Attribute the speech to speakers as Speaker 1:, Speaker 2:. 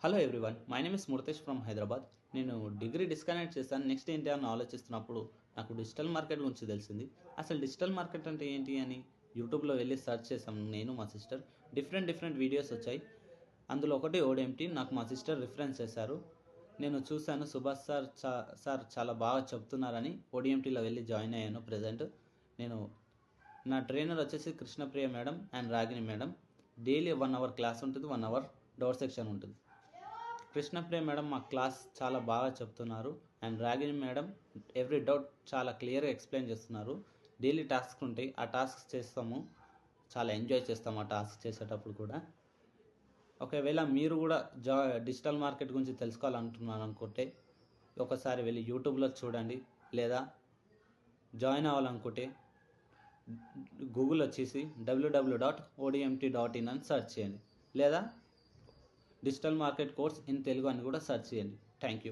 Speaker 1: Hello everyone, my name is Murtesh from Hyderabad. నేను degree disconnect చేశాను. Next ఏంటి అని ఆలోచిస్తున్నప్పుడు నాకు డిజిటల్ మార్కెట్ గురించి తెలిసింది. అసలు డిజిటల్ మార్కెట్ అంటే ఏంటి అని యూట్యూబ్లో వెళ్ళి సెర్చ్ చేశాను. నేను మా సిస్టర్ డిఫరెంట్ వీడియోస్ వచ్చాయి. అందులో ఒకటి ఓడిఎంటీ. నాకు మా సిస్టర్ రిఫరెన్స్ చేశారు. నేను చూశాను, సుభాష్ సార్ చాలా బాగా చెప్తున్నారని ఓడిఎంటీలో వెళ్ళి జాయిన్ అయ్యాను. ప్రజెంట్ నేను నా ట్రైనర్ వచ్చేసి Krishnapriya madam and Ragini madam. Daily 1 hour class ఉంటుంది, 1 అవర్ డౌట్ సెక్షన్ ఉంటుంది. కృష్ణప్రియ మేడం మా క్లాస్ చాలా బాగా చెప్తున్నారు and Ragini madam every doubt చాలా క్లియర్గా ఎక్స్ప్లెయిన్ చేస్తున్నారు. డైలీ టాస్క్ ఉంటాయి, ఆ టాస్క్ చేస్తాము, చాలా ఎంజాయ్ చేస్తాము ఆ టాస్క్ చేసేటప్పుడు కూడా. ఒకవేళ మీరు కూడా డిజిటల్ మార్కెట్ గురించి తెలుసుకోవాలనుకుంటున్నారు అనుకుంటే ఒకసారి వెళ్ళి యూట్యూబ్లో చూడండి, లేదా జాయిన్ అవ్వాలనుకుంటే గూగుల్ వచ్చేసి www.odmt.in అని సెర్చ్ చేయండి, లేదా digital market course in Telugu అని కూడా సెర్చ్ చేయండి. Thank you.